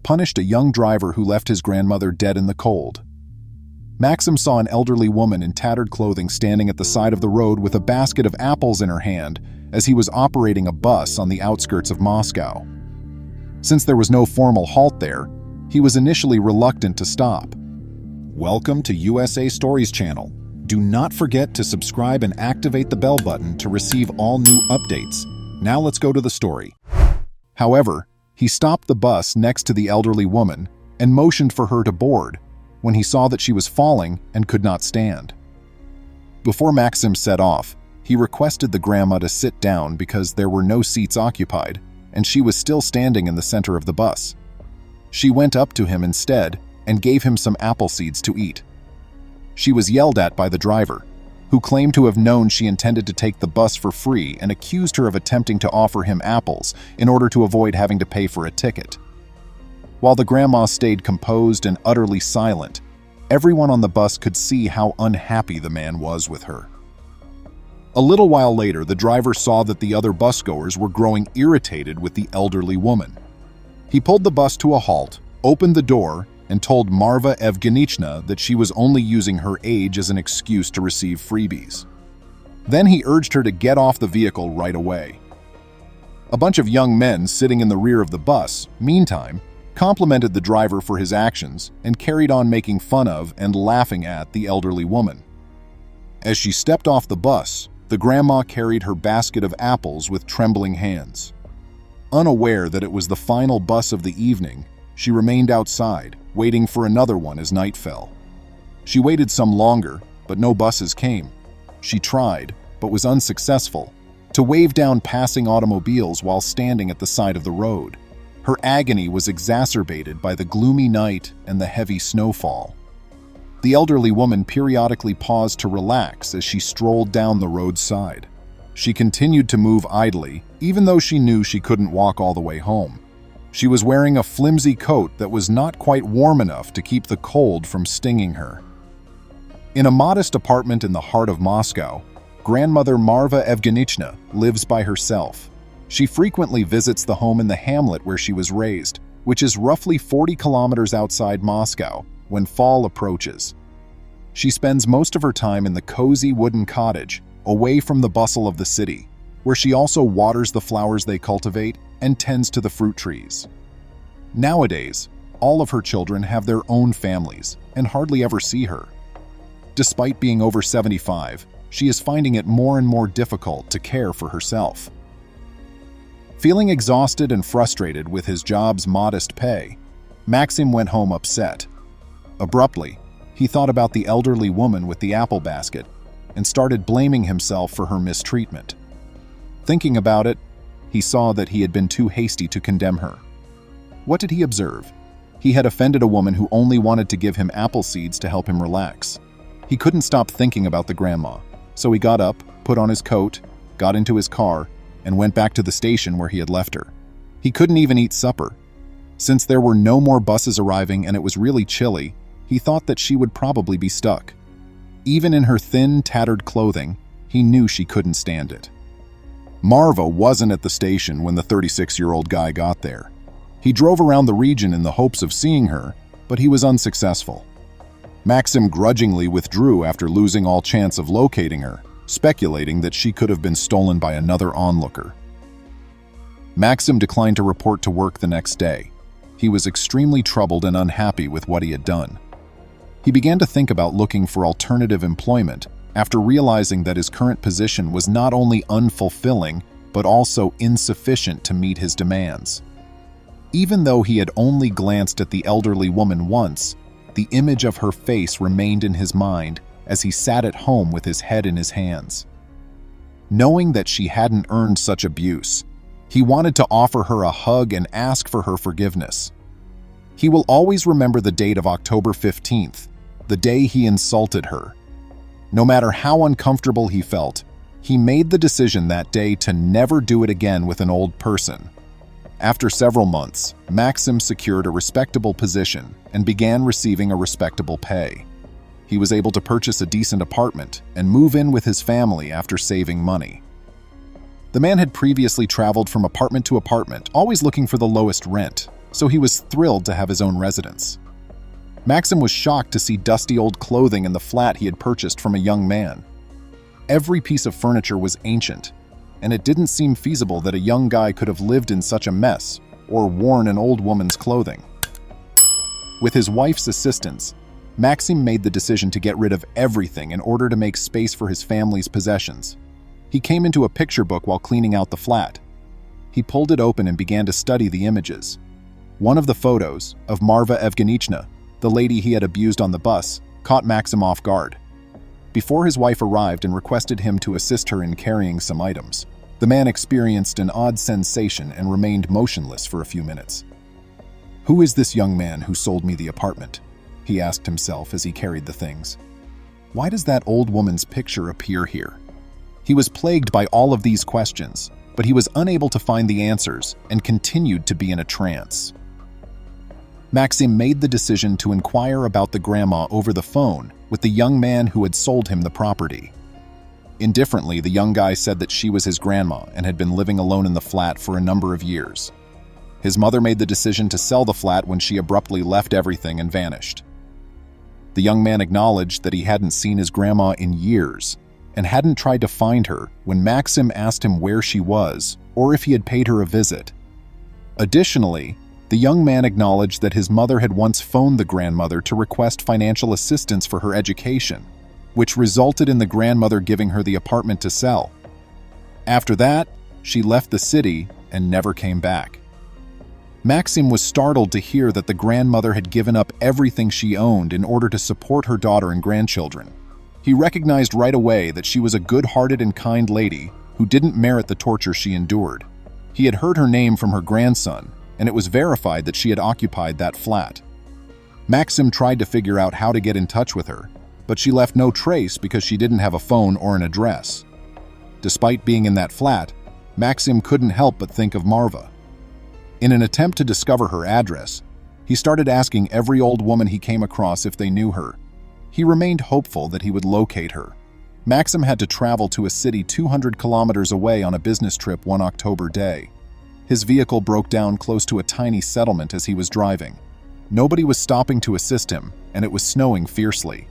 punished a young driver who left his grandmother dead in the cold. Maxim saw an elderly woman in tattered clothing standing at the side of the road with a basket of apples in her hand as he was operating a bus on the outskirts of Moscow. Since there was no formal halt there, he was initially reluctant to stop. Welcome to USA Stories channel. Do not forget to subscribe and activate the bell button to receive all new updates. Now let's go to the story. However, he stopped the bus next to the elderly woman and motioned for her to board when he saw that she was falling and could not stand. Before Maxim set off, he requested the grandma to sit down because there were no seats occupied, and she was still standing in the center of the bus. She went up to him instead and gave him some apple seeds to eat. She was yelled at by the driver, who claimed to have known she intended to take the bus for free and accused her of attempting to offer him apples in order to avoid having to pay for a ticket. While the grandma stayed composed and utterly silent, everyone on the bus could see how unhappy the man was with her. A little while later, the driver saw that the other busgoers were growing irritated with the elderly woman. He pulled the bus to a halt, opened the door, and told Marva Evgenichna that she was only using her age as an excuse to receive freebies. Then he urged her to get off the vehicle right away. A bunch of young men sitting in the rear of the bus, meantime, complimented the driver for his actions and carried on making fun of and laughing at the elderly woman. As she stepped off the bus, the grandma carried her basket of apples with trembling hands. Unaware that it was the final bus of the evening, she remained outside, waiting for another one as night fell. She waited some longer, but no buses came. She tried, but was unsuccessful, to wave down passing automobiles while standing at the side of the road. Her agony was exacerbated by the gloomy night and the heavy snowfall. The elderly woman periodically paused to relax as she strolled down the roadside. She continued to move idly, even though she knew she couldn't walk all the way home. She was wearing a flimsy coat that was not quite warm enough to keep the cold from stinging her. In a modest apartment in the heart of Moscow, grandmother Marva Evgenichna lives by herself. She frequently visits the home in the hamlet where she was raised, which is roughly 40 kilometers outside Moscow, when fall approaches. She spends most of her time in the cozy wooden cottage, away from the bustle of the city, where she also waters the flowers they cultivate and tends to the fruit trees. Nowadays, all of her children have their own families and hardly ever see her. Despite being over 75, she is finding it more and more difficult to care for herself. Feeling exhausted and frustrated with his job's modest pay, Maxim went home upset. Abruptly, he thought about the elderly woman with the apple basket and started blaming himself for her mistreatment. Thinking about it, he saw that he had been too hasty to condemn her. What did he observe? He had offended a woman who only wanted to give him apple seeds to help him relax. He couldn't stop thinking about the grandma, so he got up, put on his coat, got into his car, and went back to the station where he had left her. He couldn't even eat supper. Since there were no more buses arriving and it was really chilly, he thought that she would probably be stuck. Even in her thin, tattered clothing, he knew she couldn't stand it. Marva wasn't at the station when the 36-year-old guy got there. He drove around the region in the hopes of seeing her, but he was unsuccessful. Maxim grudgingly withdrew after losing all chance of locating her, speculating that she could have been stolen by another onlooker. Maxim declined to report to work the next day. He was extremely troubled and unhappy with what he had done. He began to think about looking for alternative employment after realizing that his current position was not only unfulfilling, but also insufficient to meet his demands. Even though he had only glanced at the elderly woman once, the image of her face remained in his mind as he sat at home with his head in his hands. Knowing that she hadn't earned such abuse, he wanted to offer her a hug and ask for her forgiveness. He will always remember the date of October 15th, the day he insulted her. No matter how uncomfortable he felt, he made the decision that day to never do it again with an old person. After several months, Maxim secured a respectable position and began receiving a respectable pay. He was able to purchase a decent apartment and move in with his family after saving money. The man had previously traveled from apartment to apartment, always looking for the lowest rent. so he was thrilled to have his own residence. Maxim was shocked to see dusty old clothing in the flat he had purchased from a young man. Every piece of furniture was ancient, and it didn't seem feasible that a young guy could have lived in such a mess or worn an old woman's clothing. With his wife's assistance, Maxim made the decision to get rid of everything in order to make space for his family's possessions. He came into a picture book while cleaning out the flat. He pulled it open and began to study the images. One of the photos, of Marva Evgenichna, the lady he had abused on the bus, caught Maxim off guard. Before his wife arrived and requested him to assist her in carrying some items, the man experienced an odd sensation and remained motionless for a few minutes. "Who is this young man who sold me the apartment?" he asked himself as he carried the things. "Why does that old woman's picture appear here?" He was plagued by all of these questions, but he was unable to find the answers and continued to be in a trance. Maxim made the decision to inquire about the grandma over the phone with the young man who had sold him the property. Indifferently, the young guy said that she was his grandma and had been living alone in the flat for a number of years. His mother made the decision to sell the flat when she abruptly left everything and vanished. The young man acknowledged that he hadn't seen his grandma in years and hadn't tried to find her when Maxim asked him where she was or if he had paid her a visit. Additionally, the young man acknowledged that his mother had once phoned the grandmother to request financial assistance for her education, which resulted in the grandmother giving her the apartment to sell. After that, she left the city and never came back. Maxim was startled to hear that the grandmother had given up everything she owned in order to support her daughter and grandchildren. He recognized right away that she was a good-hearted and kind lady who didn't merit the torture she endured. He had heard her name from her grandson, and it was verified that she had occupied that flat. Maxim tried to figure out how to get in touch with her, but she left no trace because she didn't have a phone or an address. Despite being in that flat, Maxim couldn't help but think of Marva. In an attempt to discover her address, he started asking every old woman he came across if they knew her. He remained hopeful that he would locate her. Maxim had to travel to a city 200 kilometers away on a business trip one October day. His vehicle broke down close to a tiny settlement as he was driving. Nobody was stopping to assist him, and it was snowing fiercely.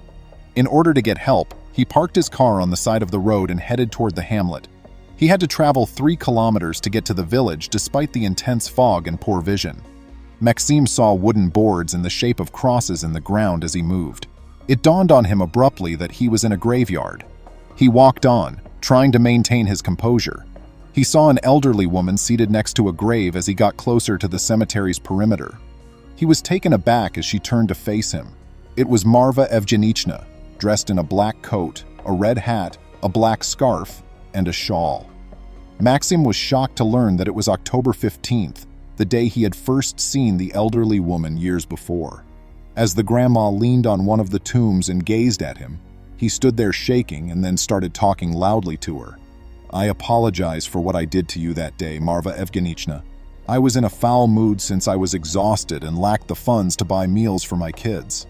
In order to get help, he parked his car on the side of the road and headed toward the hamlet. He had to travel 3 kilometers to get to the village despite the intense fog and poor vision. Maxim saw wooden boards in the shape of crosses in the ground as he moved. It dawned on him abruptly that he was in a graveyard. He walked on, trying to maintain his composure. He saw an elderly woman seated next to a grave as he got closer to the cemetery's perimeter. He was taken aback as she turned to face him. It was Marva Evgenichna, dressed in a black coat, a red hat, a black scarf, and a shawl. Maxim was shocked to learn that it was October 15th, the day he had first seen the elderly woman years before. As the grandma leaned on one of the tombs and gazed at him, he stood there shaking and then started talking loudly to her. "I apologize for what I did to you that day, Marva Evgenichna. I was in a foul mood since I was exhausted and lacked the funds to buy meals for my kids.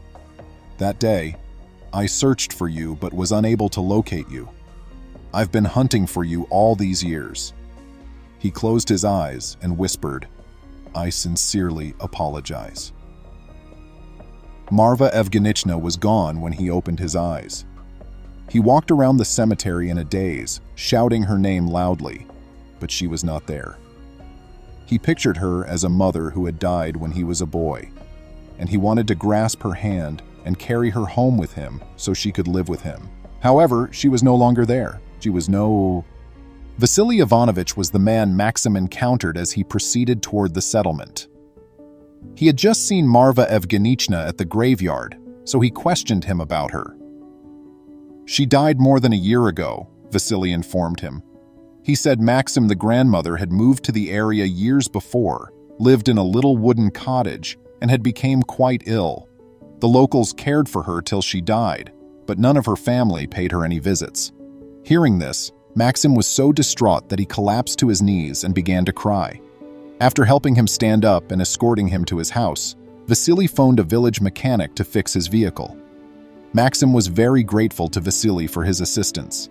That day, I searched for you but was unable to locate you. I've been hunting for you all these years." He closed his eyes and whispered, "I sincerely apologize." Marva Evgenichna was gone when he opened his eyes. He walked around the cemetery in a daze, shouting her name loudly, but she was not there. He pictured her as a mother who had died when he was a boy, and he wanted to grasp her hand and carry her home with him so she could live with him. However, she was no longer there. Vasily Ivanovich was the man Maxim encountered as he proceeded toward the settlement. He had just seen Marva Evgenichna at the graveyard, so he questioned him about her. "She died more than a year ago," Vasily informed him. He said Maxim, the grandmother, had moved to the area years before, lived in a little wooden cottage, and had become quite ill. The locals cared for her till she died, but none of her family paid her any visits. Hearing this, Maxim was so distraught that he collapsed to his knees and began to cry. After helping him stand up and escorting him to his house, Vasily phoned a village mechanic to fix his vehicle. Maxim was very grateful to Vasily for his assistance.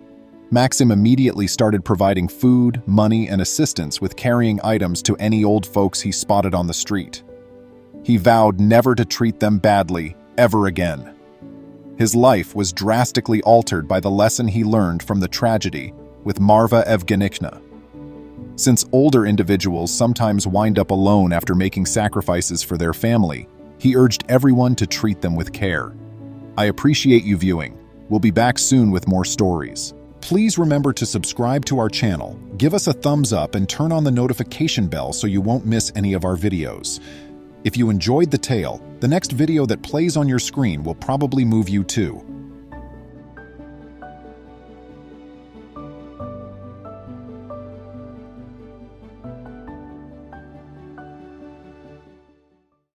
Maxim immediately started providing food, money, and assistance with carrying items to any old folks he spotted on the street. He vowed never to treat them badly ever again. His life was drastically altered by the lesson he learned from the tragedy with Marva Evgenichna. Since older individuals sometimes wind up alone after making sacrifices for their family, he urged everyone to treat them with care. I appreciate you viewing. We'll be back soon with more stories. Please remember to subscribe to our channel, give us a thumbs up, and turn on the notification bell so you won't miss any of our videos. If you enjoyed the tale, the next video that plays on your screen will probably move you too.